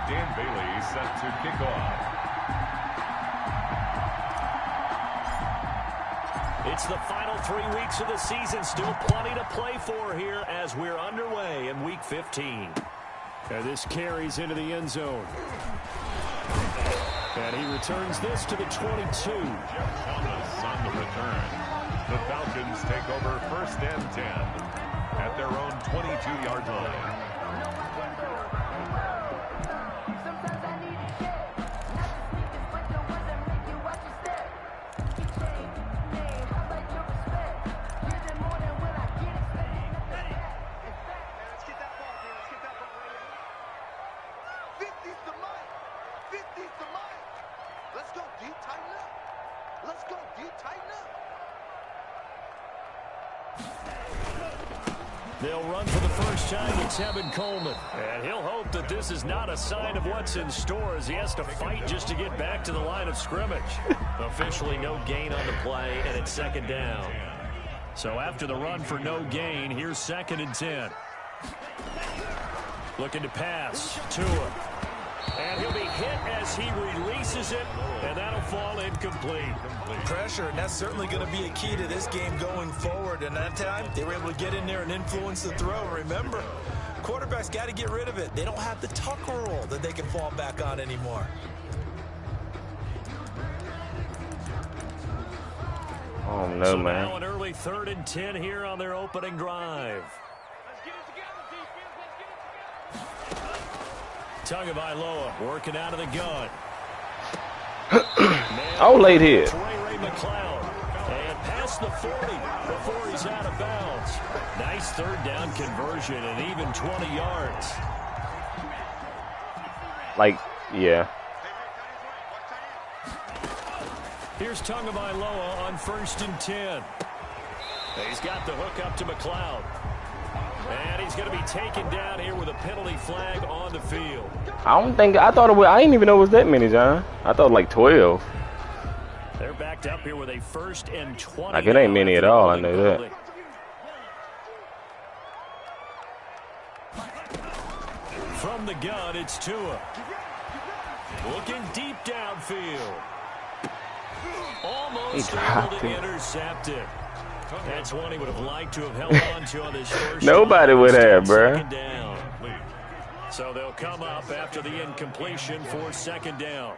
Dan Bailey set to kick off. It's the final 3 weeks of the season. Still plenty to play for here as we're underway in Week 15. And this carries into the end zone. And he returns this to the 22. Jeff Thomas on the return. The Falcons take over 1st and 10 at their own 22-yard line. They'll run for the first time with Tevin Coleman. And he'll hope that this is not a sign of what's in store as he has to fight just to get back to the line of scrimmage. Officially no gain on the play, and it's 2nd down. So after the run for no gain, here's 2nd and 10. Looking to pass. Tua. And he'll be hit as he releases it, and that'll fall incomplete. Pressure, and that's certainly going to be a key to this game going forward. And that time, they were able to get in there and influence the throw. Remember, quarterbacks got to get rid of it. They don't have the tuck rule that they can fall back on anymore. Oh, no, so man. Now an early 3rd and 10 here on their opening drive. Tagovailoa working out of the gun. Oh, late here. Ray McCloud. And past the 40 before he's out of bounds. Nice 3rd down conversion and even 20 yards. Like, yeah. Here's Tagovailoa on 1st and 10. He's got the hook up to McCloud. And he's going to be taken down here with a penalty flag on the field. I thought it was, I didn't even know it was that many, John. I thought like 12. They're backed up here with a 1st and 20. Like, it ain't many at all, I know that. From the gun, it's Tua. Looking deep downfield. Almost able to intercept it. That's one he would have liked to have held on to on this first. Nobody would have, bro. So they'll come up after the incompletion for 2nd down.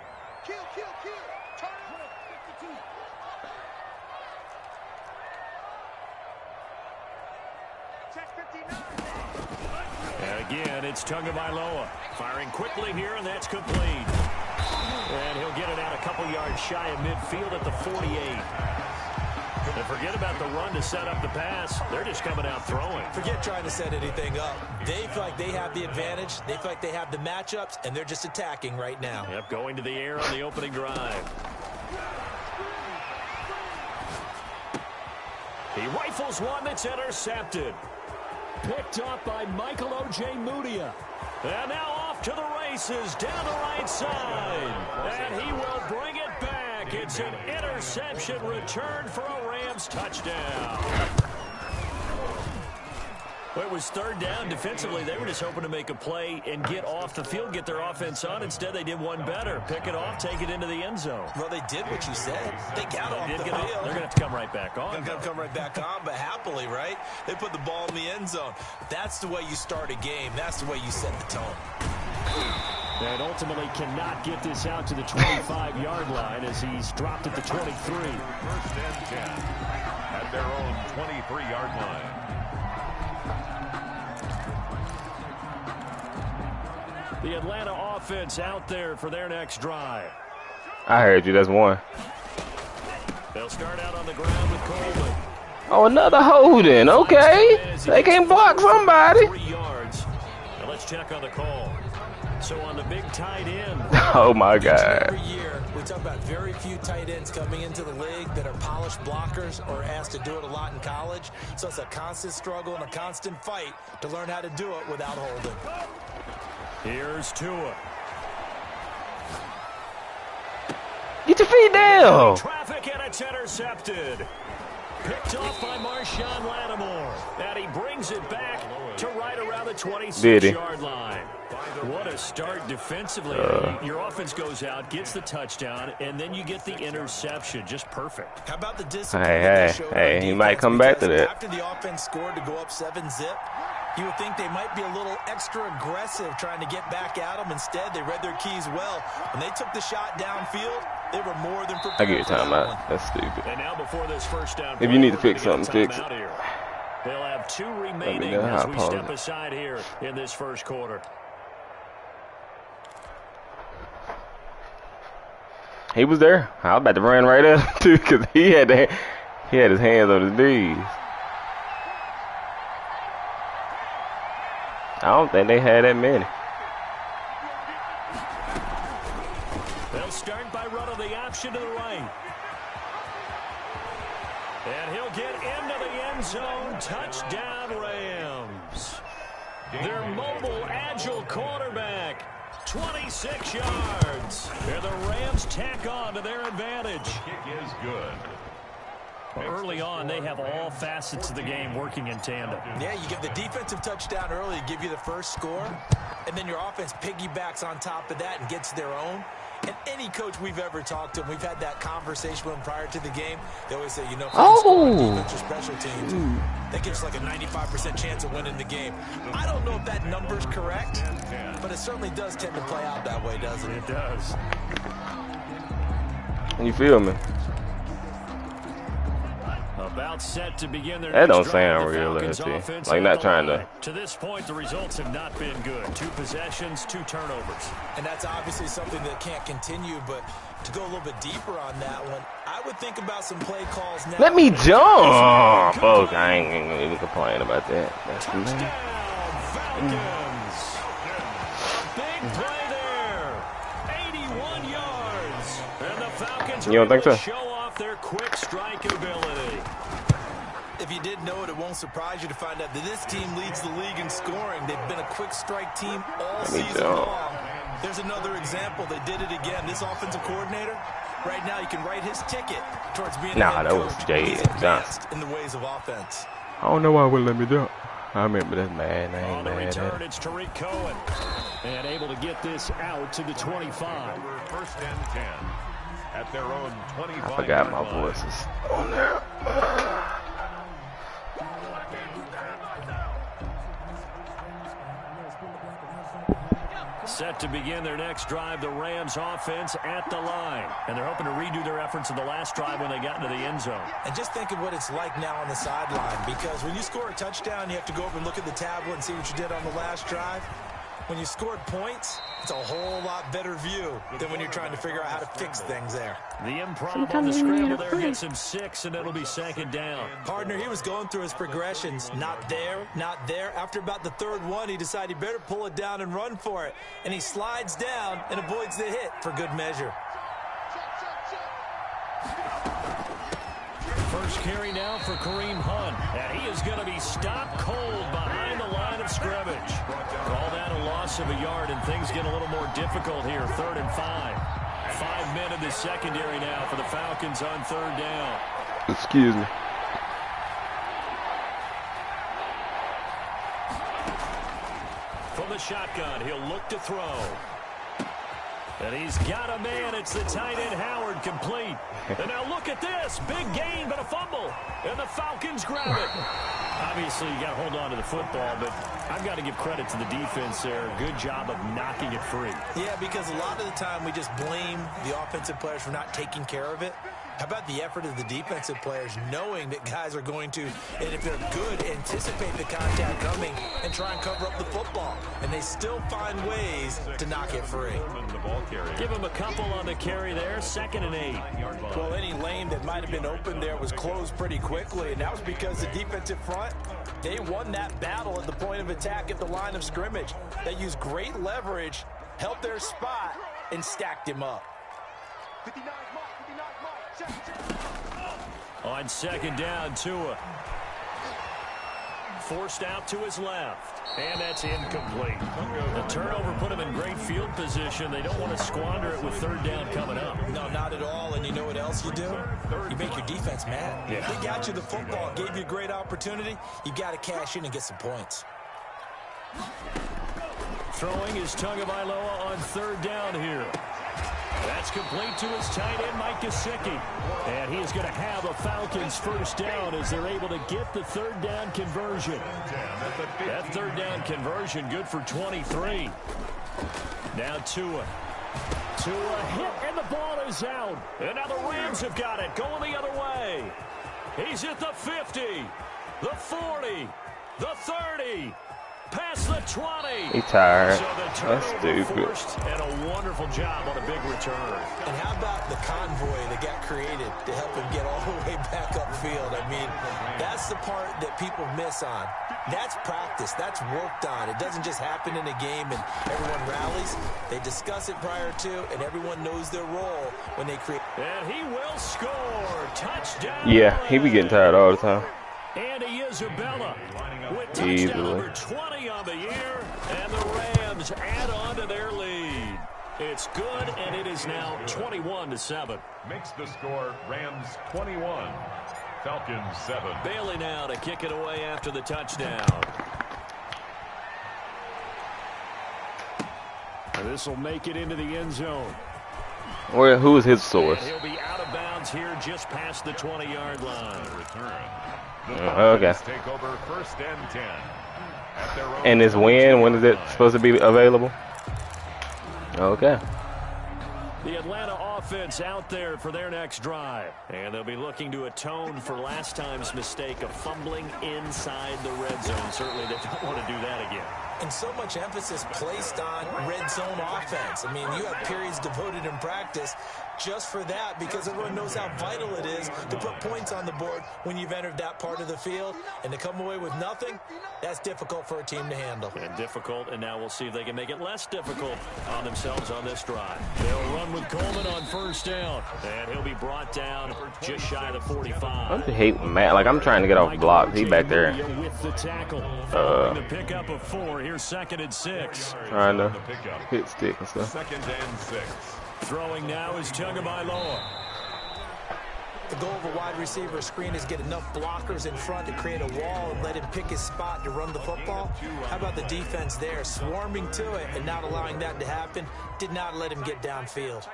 And again, it's Tagovailoa firing quickly here, and that's complete. And he'll get it out a couple yards shy of midfield at the 48. And forget about the run to set up the pass. They're just coming out throwing. Forget trying to set anything up. They feel like they have the advantage. They feel like they have the matchups, and they're just attacking right now. Yep, going to the air on the opening drive. He rifles one that's intercepted. Picked up by Michael Ojemudia. And now off to the races down the right side. And he will bring it back. It's an interception return for a Rams touchdown. Well, it was 3rd down. Defensively, they were just hoping to make a play and get off the field, get their offense on. Instead, they did one better. Pick it off, take it into the end zone. Well, they did what you said. They got off the field. They're going to have to come right back on. They're going to come right back on, but happily, right? They put the ball in the end zone. That's the way you start a game. That's the way you set the tone. And ultimately cannot get this out to the 25-yard line as he's dropped at the 23. 1st and 10 at their own 23-yard line. The Atlanta offense out there for their next drive. I heard you. That's one. They'll start out on the ground with Coleman. Oh, another holding. Okay. They can block somebody. 3 yards. Now let's check on the call. So on the big tight end. Oh, my God. Every year, we talk about very few tight ends coming into the league that are polished blockers or asked to do it a lot in college. So it's a constant struggle and a constant fight to learn how to do it without holding. Here's Tua. Get your feet down. Traffic, and it's intercepted. Picked off by Marshawn Lattimore. And he brings it back to right around the 26-yard line. What a start defensively. Your offense goes out, gets the touchdown, and then you get the interception. Just perfect. How about the discipline? Hey, he might come back to that. After the offense scored to go up 7-zip, you would think they might be a little extra aggressive trying to get back at them. Instead, they read their keys well. When they took the shot downfield, they were more than prepared. I get your time out. That's stupid. And now before this first down, if you need to fix something, fix it. They'll have 2 remaining as we step aside here in this first quarter. He was there. I was about to run right up too, because he had his hands on his knees. I don't think they had that many. They'll start by running the option to the right. And he'll get into the end zone. Touchdown, Rams. Their mobile, agile quarterback. 26 yards. And the Rams tack on to their advantage. Kick is good. Early on, they have all facets of the game working in tandem. Yeah, you get the defensive touchdown early to give you the first score, and then your offense piggybacks on top of that and gets their own. And any coach we've ever talked to, we've had that conversation with them prior to the game. They always say, you know, if we score on defense or special teams, that gives like a 95% chance of winning the game. I don't know if that number's correct, but it certainly does tend to play out that way, doesn't it? It does. You feel me? About set to begin their that don't next drive, sound realistic. Like not trying to. To this point, the results have not been good. 2 possessions, 2 turnovers. And that's obviously something that can't continue, but to go a little bit deeper on that one, I would think about some play calls now. Let me jump! Folks, I ain't even complain about that. That's the man. Falcons. Big play there. 81 yards. And the Falcons You don't think so? show off their quick strike ability. If you didn't know it, it won't surprise you to find out that this team leads the league in scoring. They've been a quick strike team all season long. There's another example. They did it again. This offensive coordinator, right now, you can write his ticket towards being a head coach. He's advanced in the ways of offense. I don't know why it wouldn't let me do it. I remember that man. I ain't On the mad return, at it's Tariq Cohen. And able to get this out to the 25. First and 10 at their own 25. I forgot my voices on there. Set to begin their next drive, the Rams offense at the line. And they're hoping to redo their efforts in the last drive when they got into the end zone. And just think of what it's like now on the sideline, because when you score a touchdown, you have to go over and look at the tablet and see what you did on the last drive. When you scored points, it's a whole lot better view than when you're trying to figure out how to fix things there. The improv on the scramble there gets him 6, and it'll be 2nd down. Partner, he was going through his progressions. Not there, not there. After about the 3rd one, he decided he better pull it down and run for it. And he slides down and avoids the hit for good measure. First carry now for Kareem Hunt. And he is going to be stopped cold behind the line of scrimmage. Call that a loss of a yard, and things get a little more difficult here. 3rd and 5. 5 men in the secondary now for the Falcons on 3rd down. Excuse me. From the shotgun, he'll look to throw. And he's got a man. It's the tight end, Howard, complete. And now look at this. Big gain, but a fumble. And the Falcons grab it. Obviously, you got to hold on to the football, but I've got to give credit to the defense there. Good job of knocking it free. Yeah, because a lot of the time we just blame the offensive players for not taking care of it. How about the effort of the defensive players knowing that guys are going to, and if they're good, anticipate the contact coming and try and cover up the football. And they still find ways to knock it free. Give him a couple on the carry there. 2nd and 8. Well, any lane that might have been open there was closed pretty quickly, and that was because the defensive front, they won that battle at the point of attack at the line of scrimmage. They used great leverage, held their spot, and stacked him up. On 2nd down, Tua. Forced out to his left. And that's incomplete. The turnover put him in great field position. They don't want to squander it with 3rd down coming up. No, not at all. And you know what else you do? You make your defense mad. Yeah. They got you the football, gave you a great opportunity. You got to cash in and get some points. Throwing is Tagovailoa on third down here. That's complete to his tight end, Mike Gesicki. And he is going to have a Falcons first down as they're able to get the third down conversion. That third down conversion good for 23. Now Tua. Tua hit, and the ball is out. And now the Rams have got it, going the other way. He's at the 50, the 40, the 30. Past the 20. He tired. So That's stupid. And a wonderful job on a big return. And how about the convoy that got created to help him get all the way back upfield? I mean, that's the part that people miss on. That's practice. That's worked on. It doesn't just happen in a game and everyone rallies. They discuss it prior to, and everyone knows their role when they create. And he will score. Touchdown. Yeah, he be getting tired all the time. Andy Isabella with touchdown number 20 on the year, and the Rams add on to their lead. It's good, and it is now 21-7. Makes the score Rams 21, Falcons 7. Bailey now to kick it away after the touchdown. This will make it into the end zone. Who is his source? He'll be out of bounds here just past the 20-yard line. Return. Okay. Take over first and 10. At their own And his when is it supposed to be available? Okay. The Atlanta offense out there for their next drive. And they'll be looking to atone for last time's mistake of fumbling inside the red zone. Certainly they don't want to do that again. And so much emphasis placed on red zone offense. I mean, you have periods devoted in practice just for that because everyone knows how vital it is to put points on the board when you've entered that part of the field. And to come away with nothing, that's difficult for a team to handle. And difficult, and now we'll see if they can make it less difficult on themselves on this drive. They'll run with Coleman on first down, and he'll be brought down just shy of the 45. I just hate when Matt. Like, I'm trying to get off blocks. He back there. With the tackle. The pickup of 4. Here's 2nd and 6. Trying to hit stick and stuff. 2nd and 6. Throwing now is Tagovailoa. The goal of a wide receiver screen is get enough blockers in front to create a wall and let him pick his spot to run the football. How about the defense there, swarming to it and not allowing that to happen? Did not let him get downfield.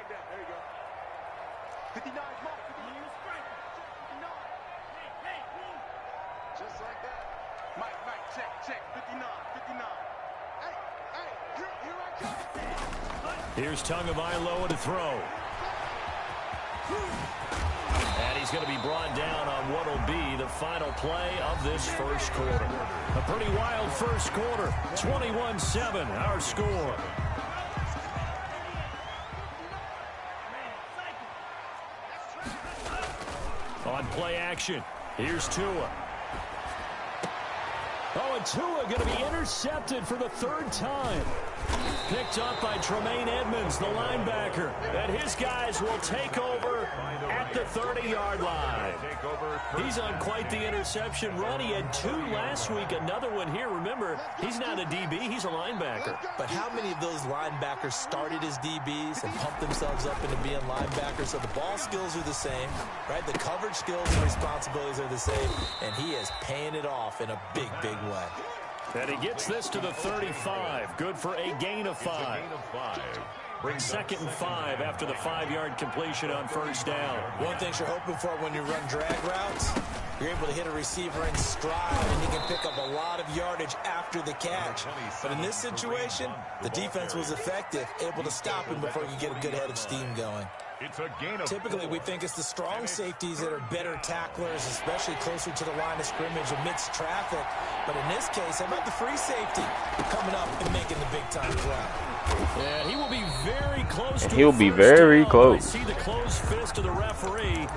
Here's Tagovailoa to throw. And he's going to be brought down on what will be the final play of this first quarter. A pretty wild first quarter. 21-7, our score. On play action, here's Tua. Oh, and Tua going to be intercepted for the 3rd time. Picked up by Tremaine Edmonds, the linebacker. And his guys will take over at the 30-yard line. He's on quite the interception run. He had 2 last week, another one here. Remember, he's not a DB, he's a linebacker. But how many of those linebackers started as DBs and pumped themselves up into being linebackers? So the ball skills are the same, right? The coverage skills and responsibilities are the same. And he is paying it off in a big, big way. And he gets this to the 35. Good for a gain of 5. Brings 2nd and 5 after the 5-yard completion on first down. One thing you're hoping for when you run drag routes, you're able to hit a receiver in stride, and he can pick up a lot of yardage after the catch. But in this situation, the defense was effective, able to stop him before he could get a good head of steam going. It's a gain of Typically, we think it's the strong safeties that are better tacklers, especially closer to the line of scrimmage amidst traffic. But in this case, how about the free safety coming up and making the big-time play? And he will be very close to He'll be very close. I see the closed fist of the referee,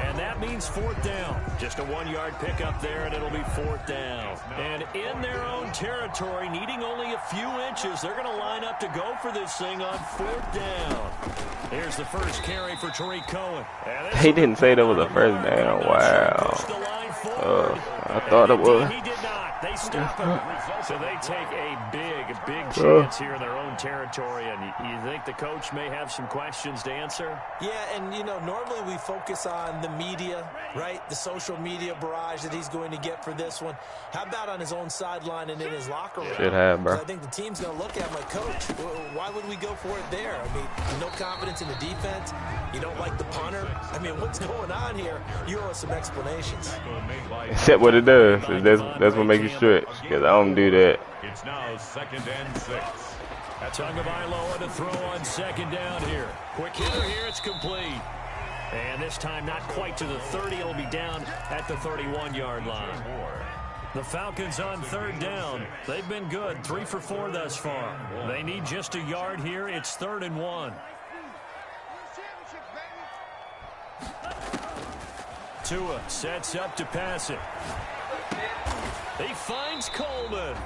and that means 4th down. Just a 1-yard pickup there, and it'll be 4th down. And in their own territory, needing only a few inches, they're going to line up to go for this thing on 4th down. Here's the first carry for Tariq Cohen. He didn't say that was a first down. Wow. I thought it was. He did not. They stop him. So they take a big chance here in their own territory. And you think the coach may have some questions to answer? Yeah, and, you know, normally we focus on the media, right? The social media barrage that he's going to get for this one. How about on his own sideline and in his locker room? Should have, bro. I think the team's going to look at him like, Coach, why would we go for it there? I mean, no confidence in the defense. You don't like the punter. I mean, what's going on here? You owe us some explanations. Except what it does. That's what makes you stretch. Because I don't do that. It's now 2nd and 6. Tagovailoa to throw on 2nd down here. Quick hitter here. It's complete. And this time not quite to the 30. It'll be down at the 31-yard line. The Falcons on 3rd down. They've been good. 3 for 4 thus far. They need just a yard here. It's 3rd and 1. Tua sets up to pass it. He finds Coleman.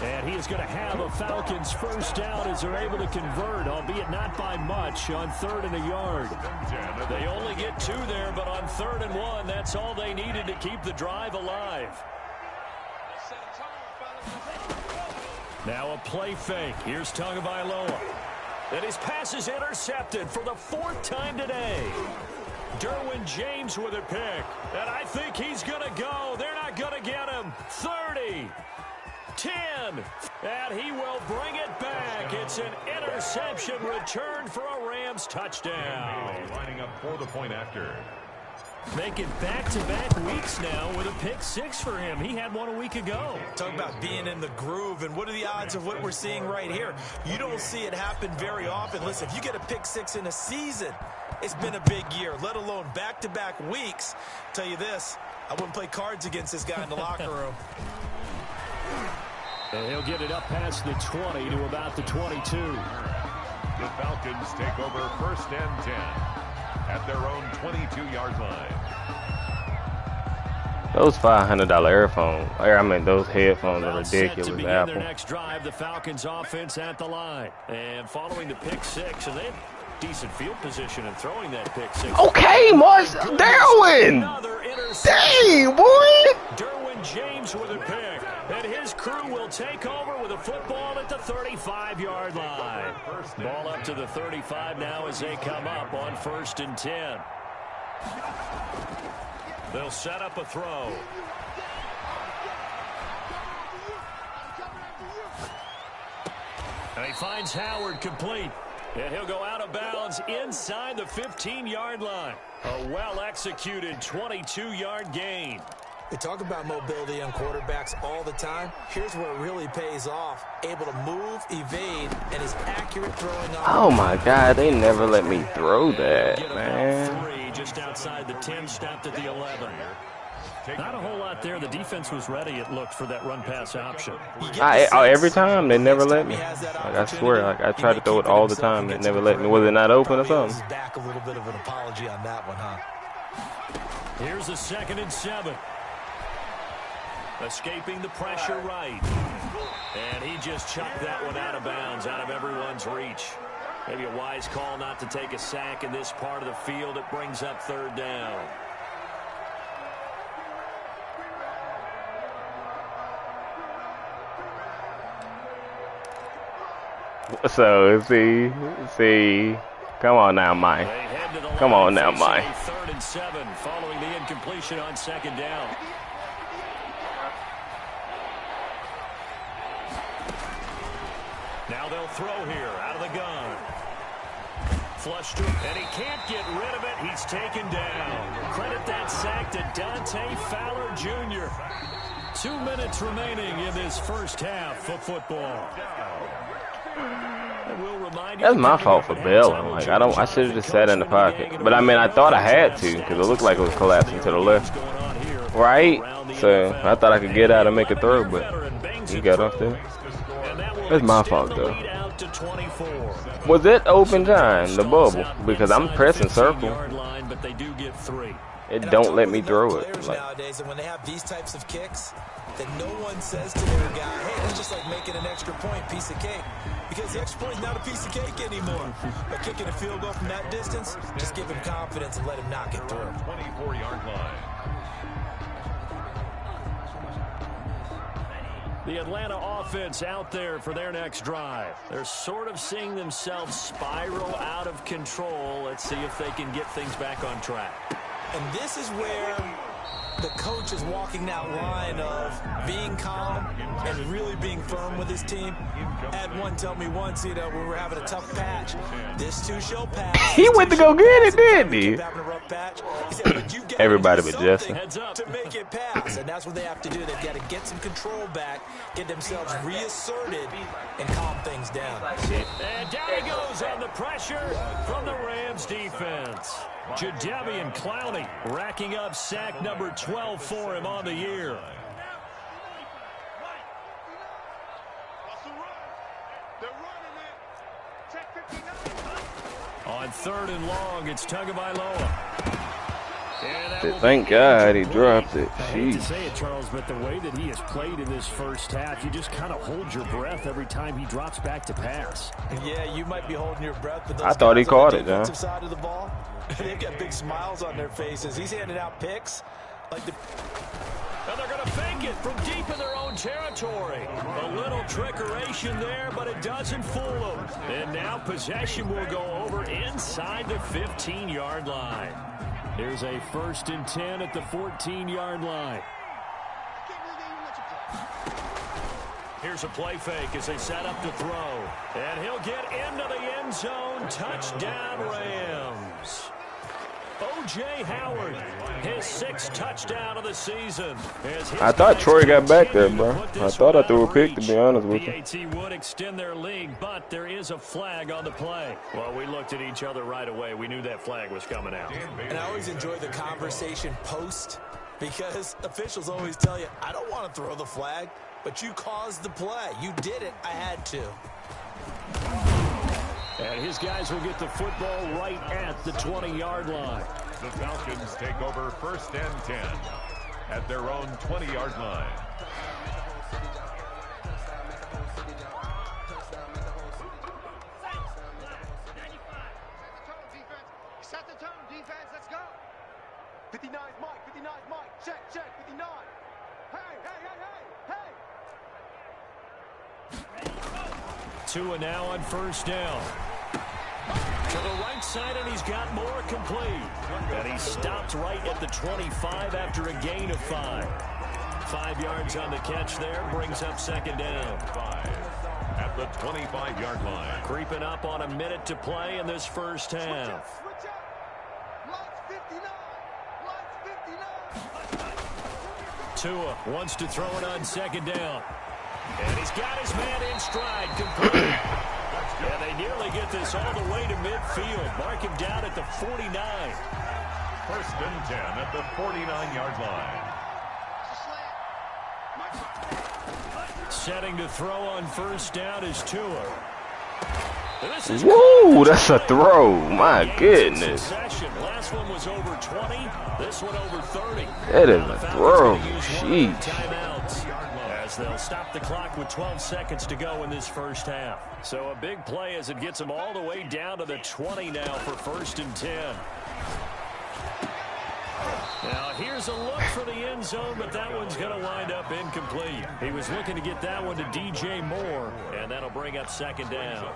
And he is going to have a Falcons first down as they're able to convert, albeit not by much, on 3rd and a yard. They only get 2 there, but on 3rd and 1, that's all they needed to keep the drive alive. Now a play fake. Here's Tagovailoa. And his pass is intercepted for the 4th time today. Derwin James with a pick. And I think he's going to go. They're not going to get him. 30. 10. And he will bring it back. It's an interception return for a Rams touchdown. Lining up for the point after. Making back-to-back weeks now with a pick 6 for him. He had one a week ago. Talk about being in the groove, and what are the odds of what we're seeing right here? You don't see it happen very often. Listen, if you get a pick 6 in a season, it's been a big year, let alone back-to-back weeks. Tell you this, I wouldn't play cards against this guy in the locker room. And he'll get it up past the 20 to about the 22. The Falcons take over 1st and 10 at their own 22-yard line. Those $500 earphones, I mean, those headphones are ridiculous. Set to begin Apple. their next drive, the Falcons offense at the line. And following the pick 6, and they have decent field position in throwing that pick 6. Okay, Mark Derwin. Another interception. Dang, boy. Derwin James with a pick. And his crew will take over with a football at the 35-yard line. Ball up to the 35 now as they come up on 1st and 10. They'll set up a throw. And he finds Howard complete. And he'll go out of bounds inside the 15-yard line. A well-executed 22-yard gain. We talk about mobility on quarterbacks all the time. Here's where it really pays off. Able to move, evade, and his accurate throwing. Oh my God, they never let me throw that, man. 3 just outside the 10, stopped at the 11. Not a whole lot there. The defense was ready, it looked, for that run-pass option. Every time, they never let me. Like, I swear, like, I try to throw it all the time. They never let me. Was it not open or something? Back a little bit of an apology on that one, huh? Here's the 2nd and 7. Escaping the pressure right. And he just chucked that one out of bounds, out of everyone's reach. Maybe a wise call not to take a sack in this part of the field. It brings up 3rd down. So, see. Come on now, Mike. Come on now, Mike. 3rd and 7 following the incompletion on 2nd down. Now they'll throw here out of the gun. Flush to him, and he can't get rid of it. He's taken down. Credit that sack to Dante Fowler Jr. 2 minutes remaining in this first half of football. That's my fault for bailing. Like, I should have just sat in the pocket. But I mean, I thought I had to because it looked like it was collapsing to the left. Right? So I thought I could get out and make a throw, but he got off there. That's my fault, though. Was it open time, the bubble? Because I'm pressing circle. It don't let me throw it. Like, nowadays, and when they have these types of kicks, that no one says to their guy, hey, that's just like making an extra point, piece of cake. Because the extra point is not a piece of cake anymore. But kicking a field goal from that distance, just give him confidence and let him knock it through. 24-yard line. The Atlanta offense out there for their next drive. They're sort of seeing themselves spiral out of control. Let's see if they can get things back on track. And this is where the coach is walking that line of being calm and really being firm with his team. Had one tell me once, you know, we were having a tough patch. This too shall pass. He went to go get it, didn't he? He said, but you've got Everybody to do but Justin. something to make it pass. And that's what they have to do. They've got to get some control back, get themselves reasserted, and calm things down. And down he goes on the pressure from the Rams defense. Jadeveon Clowney racking up sack number 12 for him on the year. On 3rd and long, it's Tagovailoa. Thank God he dropped it. I hate to Jeez. say it, Charles, but the way that he has played in this first half, you just kind of hold your breath every time he drops back to pass. Yeah, you might be holding your breath, but those I thought he guys on caught the it, John. defensive side of the ball, they've got big smiles on their faces. He's handing out picks like the. And they're going to fake it from deep in their own territory. A little trickeration there, but it doesn't fool them. And now possession will go over inside the 15-yard line. Here's a 1st and 10 at the 14-yard line. Here's a play fake as they set up to throw. And he'll get into the end zone. Touchdown, Rams. O.J. Howard, his 6th touchdown of the season. I thought Troy got back there, bro. I thought I threw a pick, to be honest with you. BAT would extend their lead, but there is a flag on the play. Well, we looked at each other right away. We knew that flag was coming out. And I always enjoy the conversation post because officials always tell you, I don't want to throw the flag, but you caused the play. You did it. I had to. And his guys will get the football right at the 20-yard line. The Falcons take over 1st and 10 at their own 20-yard line. Set the tone, defense. Let's go. 59 Mike. 59 Mike. Check. 59. Hey. Tua now on 1st down. To the right side, and he's got more complete. And he stopped right at the 25 after a gain of 5. 5 yards on the catch there, brings up 2nd down. 5 at the 25-yard line. Creeping up on a minute to play in this first half. Switch up. Lights 59. Tua wants to throw it on 2nd down. And he's got his man in stride, complete. And they nearly get this all the way to midfield. Mark him down at the 49. 1st and 10 at the 49-yard line. Setting to throw on 1st down is Tua. Woo, that's a throw. My goodness. Last one was over 20. This one over 30. That is a throw. Sheesh. Timeouts as they'll stop the clock with 12 seconds to go in this first half. So a big play as it gets them all the way down to the 20 now for 1st and 10. Now here's a look for the end zone, but that one's going to wind up incomplete. He was looking to get that one to DJ Moore, and that'll bring up 2nd down.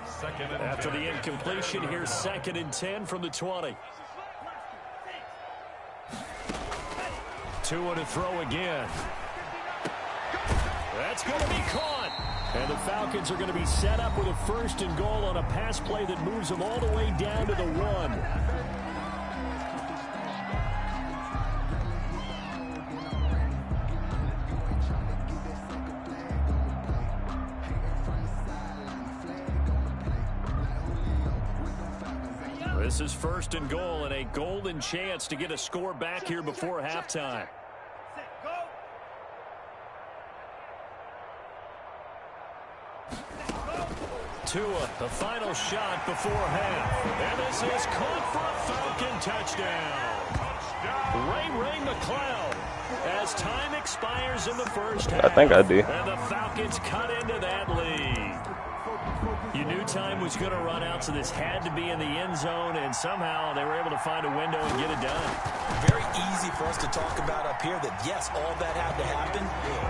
After the incompletion, here's 2nd and 10 from the 20. Tua to throw again. That's going to be caught. And the Falcons are going to be set up with a 1st and goal on a pass play that moves them all the way down to the 1. This is 1st and goal and a golden chance to get a score back here before halftime. Tua, the final shot before half. And this is caught for a Falcon touchdown. Ray McCloud as time expires in the first half. I think I did. And the Falcons cut into that lead. You knew time was going to run out, so this had to be in the end zone, and somehow they were able to find a window and get it done. Very easy for us to talk about up here that, yes, all that had to happen,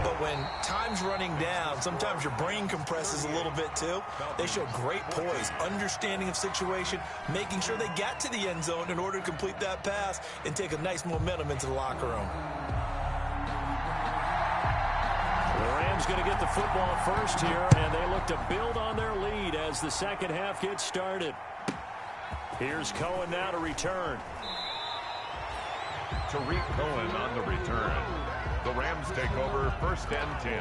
but when time's running down, sometimes your brain compresses a little bit too. They showed great poise, understanding of situation, making sure they got to the end zone in order to complete that pass and take a nice momentum into the locker room. The Rams going to get the football first here, and they look to build on their lead as the second half gets started. Here's Cohen now to return. Tariq Cohen on the return. The Rams take over 1st and 10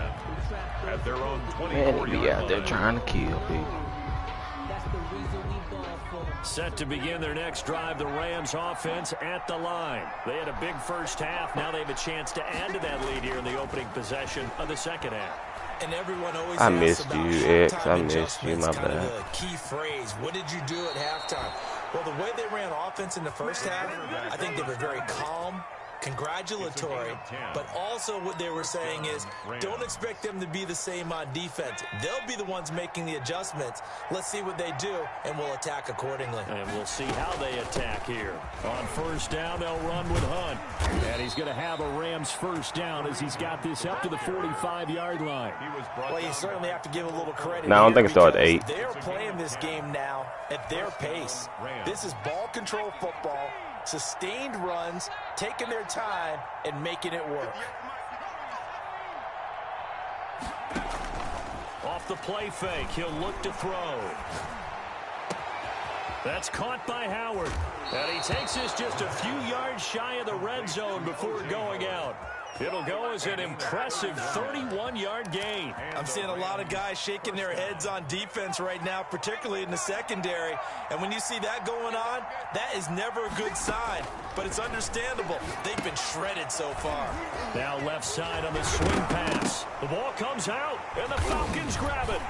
at their own 24-yard line. Be out there trying to kill people. Set to begin their next drive, the Rams offense at the line. They had a big first half. Now they have a chance to add to that lead here in the opening possession of the second half. And everyone always I missed you, X. I missed you, my kind bad. of the key phrase. What did you do at halftime? Well, the way they ran offense in the first half, I think they were very calm, congratulatory, but also what they were saying is don't expect them to be the same on defense. They'll be the ones making the adjustments. Let's see what they do, and we'll attack accordingly. And we'll see how they attack here. On first down, they'll run with Hunt. And he's going to have a Rams first down as he's got this up to the 45-yard line. Well, you certainly have to give a little credit. No, I don't think it started at 8. They're playing this game now at their pace. This is ball control football. Sustained runs, taking their time, and making it work. Off the play fake, he'll look to throw. That's caught by Howard. And he takes this just a few yards shy of the red zone before going out. It'll go as an impressive 31-yard gain. I'm seeing a lot of guys shaking their heads on defense right now, particularly in the secondary. And when you see that going on, that is never a good sign. But it's understandable. They've been shredded so far. Now left side on the swing pass. The ball comes out, and the Falcons grab it.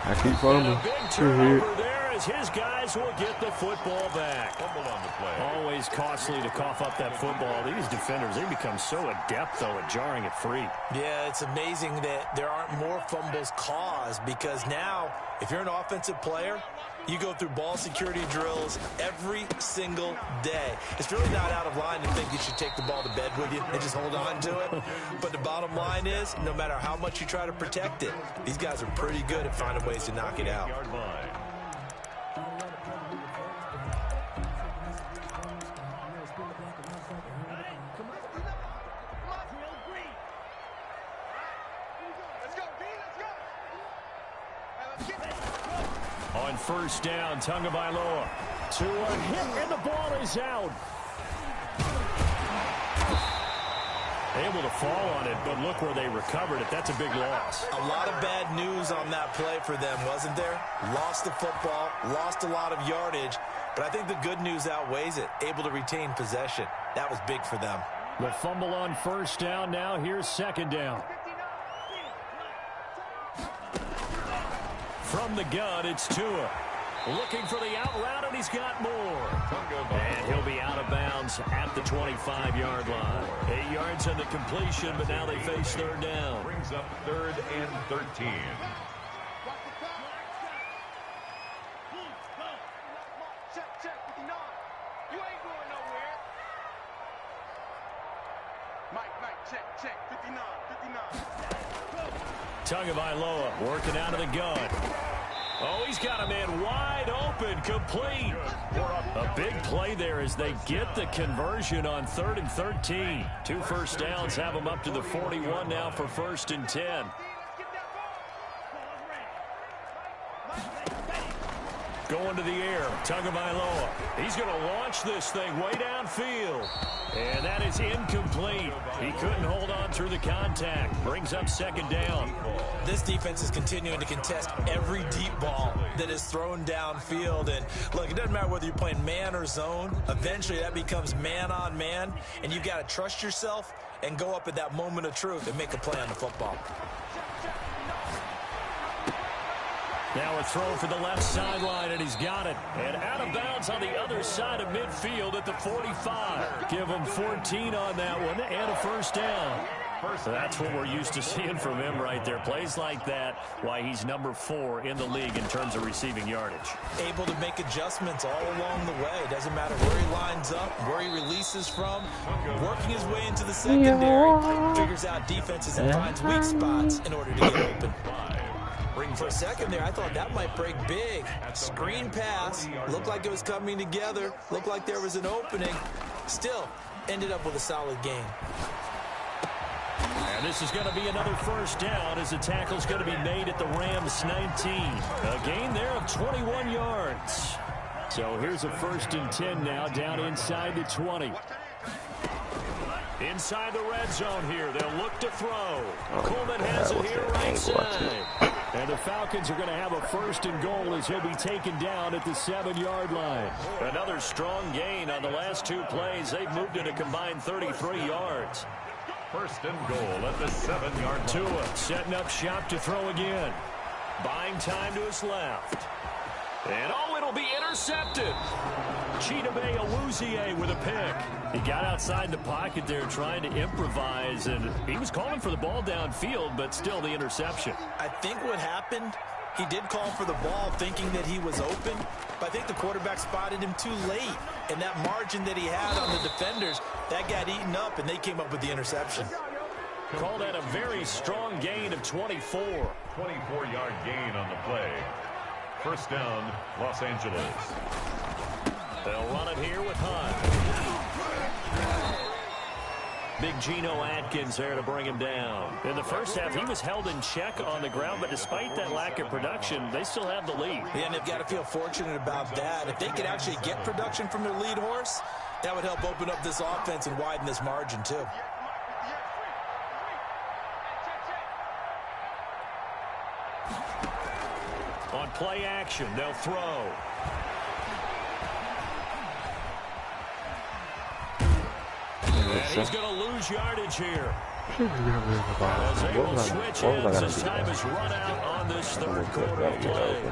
I keep fumbling. And a big turnover there as his guys will get the football back. Fumble on the play. Always costly to cough up that football. These defenders, they become so adept, though, at jarring it free. Yeah, it's amazing that there aren't more fumbles caused because now, if you're an offensive player, you go through ball security drills every single day. It's really not out of line to think you should take the ball to bed with you and just hold on to it. But the bottom line is, no matter how much you try to protect it, these guys are pretty good at finding ways to knock it out. On first down, Tagovailoa. To a hit, and the ball is out. Able to fall on it, but look where they recovered it. That's a big loss. A lot of bad news on that play for them, wasn't there? Lost the football, lost a lot of yardage, but I think the good news outweighs it. Able to retain possession. That was big for them. The fumble on first down. Now here's second down. From the gun, it's Tua. Looking for the out route, and he's got more. And he'll be out of bounds at the 25-yard line. 8 yards on the completion, but now they face third down. Brings up 3rd and 13. Check, check, 59. You ain't going nowhere. Mike, check, 59, 59. Tagovailoa working out of the gun. Oh, he's got a man wide open, complete. A big play there as they get the conversion on 3rd and 13. 2 first downs have them up to the 41 now for 1st and 10. Going to the air, Tagovailoa. He's going to launch this thing way downfield. And that is incomplete. He couldn't hold on through the contact. Brings up second down. This defense is continuing to contest every deep ball that is thrown downfield. And look, it doesn't matter whether you're playing man or zone. Eventually that becomes man on man. And you've got to trust yourself and go up at that moment of truth and make a play on the football. Now a throw for the left sideline, and he's got it. And out of bounds on the other side of midfield at the 45. Give him 14 on that one and a first down. First. That's what we're used to seeing from him right there. Plays like that, why he's number 4 in the league in terms of receiving yardage. Able to make adjustments all along the way. Doesn't matter where he lines up, where he releases from. Working his way into the secondary. Figures out defenses and finds weak spots in order to get open. For a second there, I thought that might break big. Screen pass. Looked like it was coming together. Looked like there was an opening. Still, ended up with a solid gain. And this is going to be another first down as the tackle's going to be made at the Rams 19. A gain there of 21 yards. So here's a 1st and 10 now down inside the 20. Inside the red zone here. They'll look to throw. Coleman has it here right side. And the Falcons are going to have a 1st and goal as he'll be taken down at the 7-yard line. Another strong gain on the last 2 plays. They've moved it a combined 33 yards. 1st and goal at the 7-yard line. Tua setting up shop to throw again. Buying time to his left. And it'll be intercepted. Chidobe Awuzie with a pick. He got outside the pocket there trying to improvise, and he was calling for the ball downfield, but still the interception. I think what happened, he did call for the ball thinking that he was open, but I think the quarterback spotted him too late. And that margin that he had on the defenders, that got eaten up, and they came up with the interception. Call that a very strong gain of 24. 24-yard gain on the play. 1st down, Los Angeles. They'll run it here with Hunt. Big Geno Atkins there to bring him down. In the first half, he was held in check on the ground, but despite that lack of production, they still have the lead. Yeah, and they've got to feel fortunate about that. If they could actually get production from their lead horse, that would help open up this offense and widen this margin, too. On play action, they'll throw. And he's going to lose yardage here. As they will switch ends as time has run out on this 3rd quarter play.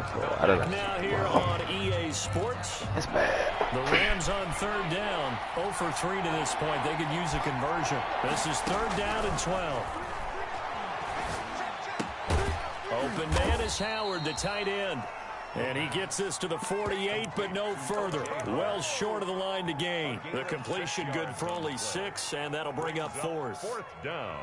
Now here on EA Sports. That's bad. The Rams on 3rd down. 0 for 3 to this point. They could use a conversion. This is 3rd down and 12. Open man is Howard, the tight end. And he gets this to the 48, but no further. Well short of the line to gain. The completion good for only 6, and that'll bring up 4th. 4th down.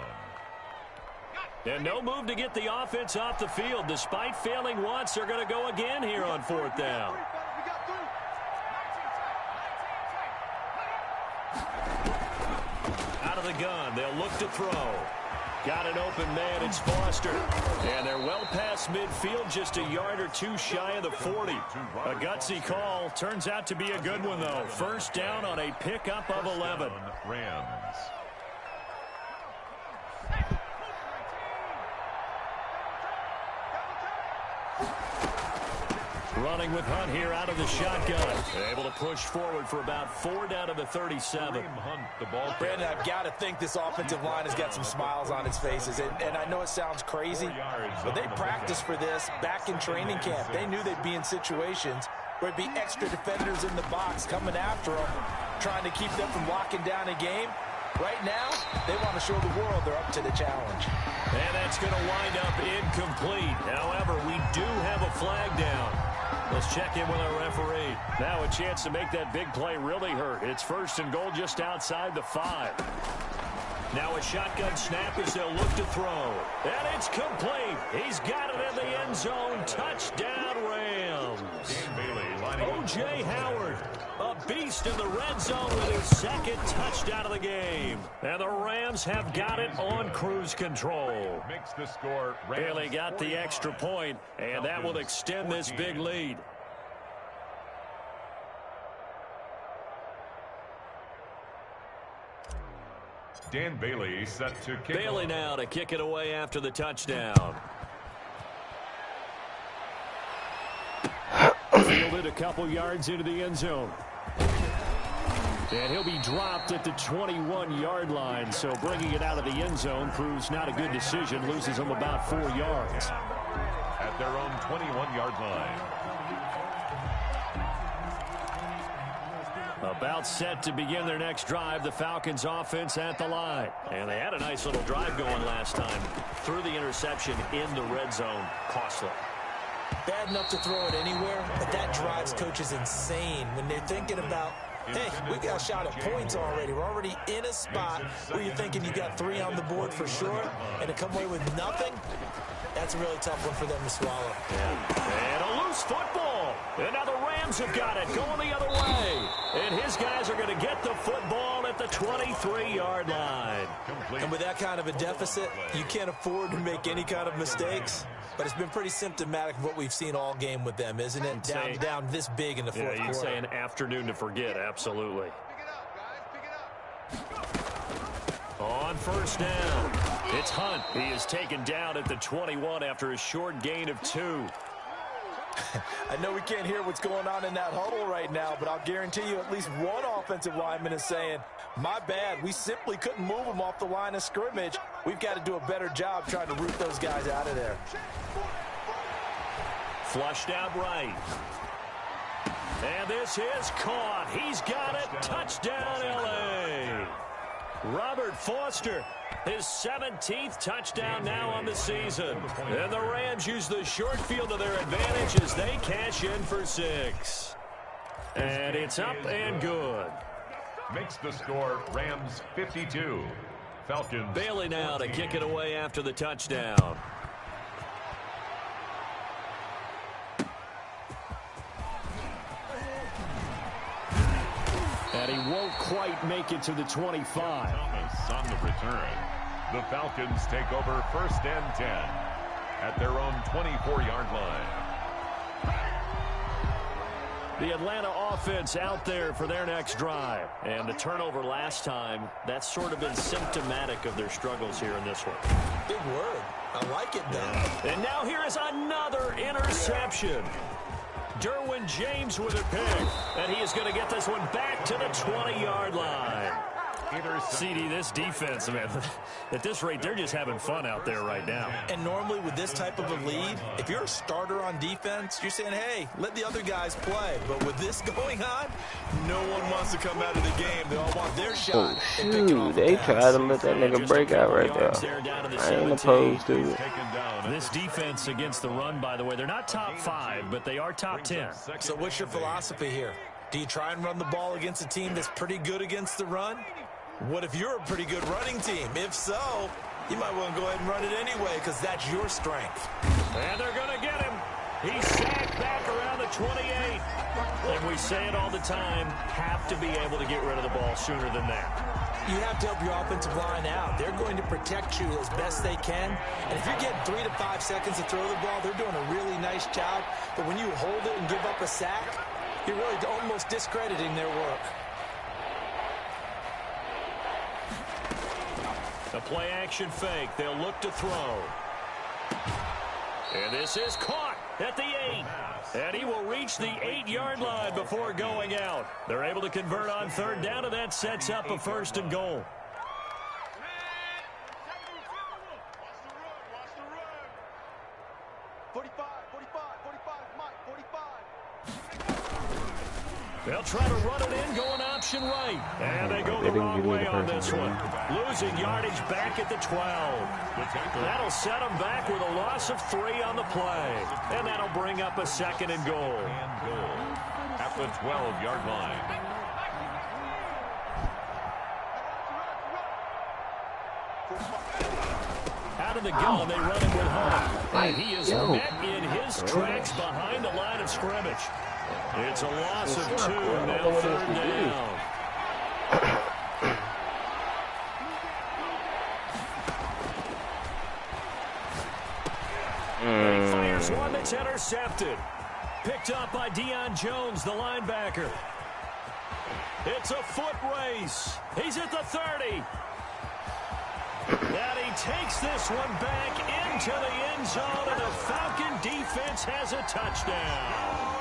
And no move to get the offense off the field. Despite failing once, they're going to go again here on 4th down. Out of the gun, they'll look to throw. Got an open man, it's Foster. And they're well past midfield, just a yard or 2 shy of the 40. A gutsy call. Turns out to be a good one, though. 1st down on a pickup of 11. Rams. Running with Hunt here out of the shotgun. Able to push forward for about 4 down to the 37. Hunt, the ball. Brandon, I've got to think this offensive line has got some smiles on its faces. And I know it sounds crazy, but they practiced for this back in training camp. They knew they'd be in situations where it'd be extra defenders in the box coming after them, trying to keep them from locking down a game. Right now, they want to show the world they're up to the challenge. And that's going to wind up incomplete. However, we do have a flag down. Let's check in with our referee. Now a chance to make that big play really hurt. It's 1st and goal just outside the 5. Now a shotgun snap as they'll look to throw. And it's complete. He's got it in the end zone. Touchdown, Rams. O.J. Howard, a beast in the red zone with his 2nd touchdown of the game. And the Rams have got it on cruise control. Makes the score. Bailey got the extra point, and that will extend this big lead. Dan Bailey set to kick. Bailey now to kick it away after the touchdown. Fielded a couple yards into the end zone. And he'll be dropped at the 21-yard line, so bringing it out of the end zone proves not a good decision. Loses him about 4 yards. At their own 21-yard line. About set to begin their next drive, the Falcons offense at the line. And they had a nice little drive going last time. Threw the interception in the red zone. Costly. Bad enough to throw it anywhere, but that drives coaches insane when they're thinking about, hey, we got a shot at points already. We're already in a spot where you're thinking you got 3 on the board for sure, and to come away with nothing, that's a really tough one for them to swallow. Yeah. And a loose football. And now the Rams have got it going the other way. And his guys are going to get the football at the 23-yard line. And with that kind of a deficit, you can't afford to make any kind of mistakes. But it's been pretty symptomatic of what we've seen all game with them, isn't it? Down this big in the fourth quarter. You'd say an afternoon to forget, absolutely. Pick it up, guys. Pick it up. On first down, it's Hunt. He is taken down at the 21 after a short gain of 2. I know we can't hear what's going on in that huddle right now, but I'll guarantee you at least one offensive lineman is saying, my bad, we simply couldn't move them off the line of scrimmage. We've got to do a better job trying to root those guys out of there. Flushed out right. And this is caught. He's got it. Touchdown, L.A. Robert Foster, his 17th touchdown now on the season. And the Rams use the short field to their advantage as they cash in for 6. And it's up and good. Makes the score Rams 52. Falcons. Bailey now to kick it away after the touchdown. And he won't quite make it to the 25. Thomas on the return. The Falcons take over first and 10 at their own 24-yard line. The Atlanta offense out there for their next drive. And the turnover last time, that's sort of been symptomatic of their struggles here in this one. Big word. I like it, though. And now here is another interception. Derwin James with a pick. And he is going to get this one back to the 20-yard line. CD, this defense, man, at this rate, they're just having fun out there right now. And normally with this type of a lead, if you're a starter on defense, you're saying, hey, let the other guys play. But with this going on, no one wants to come out of the game. They all want their shot. Oh, shoot. They tried to let that nigga break out right there. I ain't opposed to it. This defense against the run, by the way, they're not top 5, but they are top 10. So what's your philosophy here? Do you try and run the ball against a team that's pretty good against the run? What if you're a pretty good running team? If so, you might want to go ahead and run it anyway because that's your strength. And they're going to get him. He's sacked back around the 28. And we say it all the time, have to be able to get rid of the ball sooner than that. You have to help your offensive line out. They're going to protect you as best they can. And if you're getting 3 to 5 seconds to throw the ball, they're doing a really nice job. But when you hold it and give up a sack, you're really almost discrediting their work. The play-action fake. They'll look to throw. And this is caught at the 8. And he will reach the 8-yard line before going out. They're able to convert on third down, and that sets up a first and goal. Watch the run. 45, 45, 45, Mike, 45. They'll try to run it in, going option right. And they go the wrong way on this one. Losing yardage back at the 12. That'll set them back with a loss of 3 on the play. And that'll bring up a second and goal. At the 12-yard line. Out of the gun, they run him with Hunt. And he is met in his tracks behind the line of scrimmage. It's a loss of 2, now third down. He fires one that's intercepted. Picked up by Deion Jones, the linebacker. It's a foot race. He's at the 30. And he takes this one back into the end zone, and the Falcon defense has a touchdown.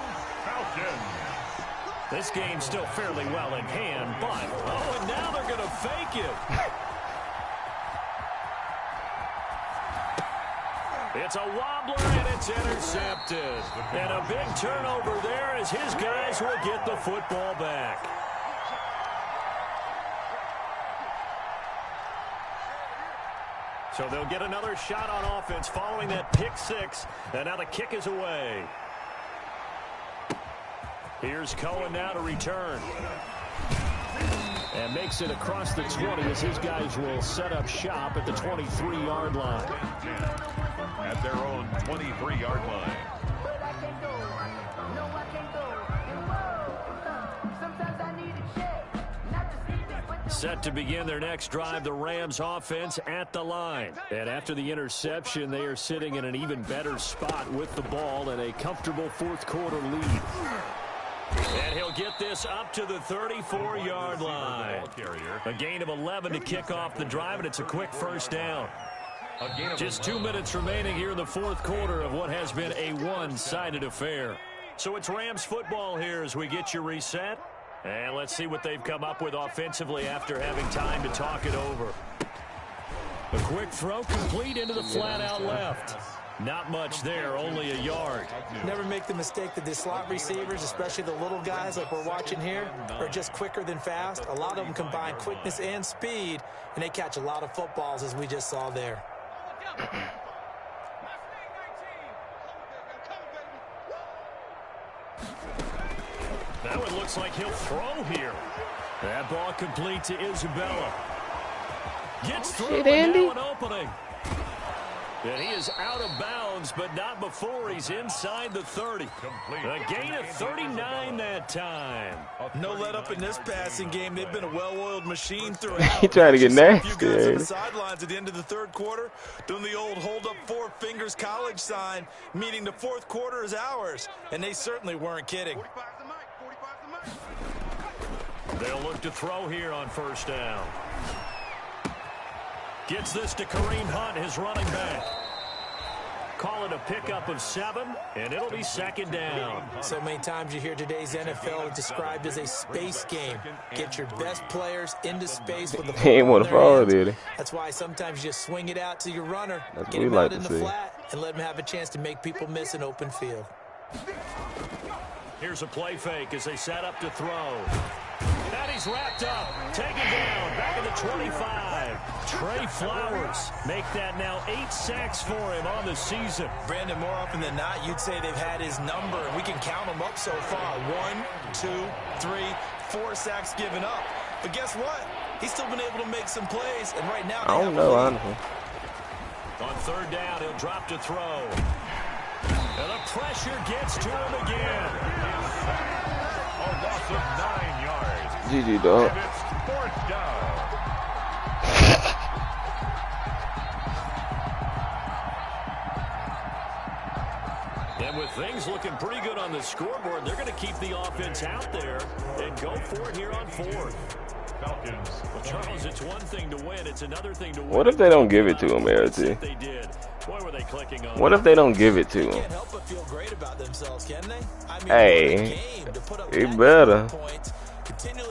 This game's still fairly well in hand, but, oh, and now they're going to fake it. It's a wobbler, and it's intercepted. And a big turnover there as his guys will get the football back. So they'll get another shot on offense following that pick six. And now the kick is away. Here's Cohen now to return. And makes it across the 20 as his guys will set up shop at the 23-yard line. At their own 23-yard line. Set to begin their next drive, the Rams offense at the line. And after the interception, they are sitting in an even better spot with the ball and a comfortable fourth quarter lead. And he'll get this up to the 34-yard line. A gain of 11 to kick off the drive, and it's a quick first down. Just 2 minutes remaining here in the fourth quarter of what has been a one-sided affair. So it's Rams football here as we get you reset. And let's see what they've come up with offensively after having time to talk it over. A quick throw complete into the flat out left. Not much there, only a yard. Never make the mistake that the slot receivers, especially the little guys like we're watching here, are just quicker than fast. A lot of them combine quickness and speed, and they catch a lot of footballs, as we just saw there. Now it looks like he'll throw here. That ball complete to Isabella. Gets through and now an opening. And he is out of bounds, but not before he's inside the 30. A gain of 39 that time. No let up in this passing game. They've been a well-oiled machine throughout. He trying to get nasty. A few guys on the sidelines at the end of the third quarter doing the old hold up four fingers college sign, meaning the fourth quarter is ours. And they certainly weren't kidding. They'll look to throw here on first down. Gets this to Kareem Hunt, his running back. Call it a pickup of 7, and it'll be second down. So many times you hear today's NFL described as a space game. Get your best players into space with the He ain't want to fall, did he? That's why sometimes you just swing it out to your runner, That's get what we him like out to in the see. flat, and let him have a chance to make people miss an open field. Here's a play fake as they set up to throw. And he's wrapped up, taken down, back at the 25. Trey Flowers make that now 8 sacks for him on the season. Brandon, more often than not, you'd say they've had his number, and we can count them up so far. 1, 2, 3, 4 sacks given up. But guess what? He's still been able to make some plays, and right now I don't know, honestly. On third down, he'll drop to throw. And the pressure gets to him again. A loss of 9 yards. GG, dog. And it's fourth down. And with things looking pretty good on the scoreboard, they're going to keep the offense out there and go for it here on fourth. Falcons. Well, Charles, it's one thing to win. It's another thing to win. What if they don't give it to him, LT? They did. Boy, were they clicking on. What if they don't give it to him? can't help but feel great about themselves, can they? I mean, Hey, what a game to put up he that better. points, continually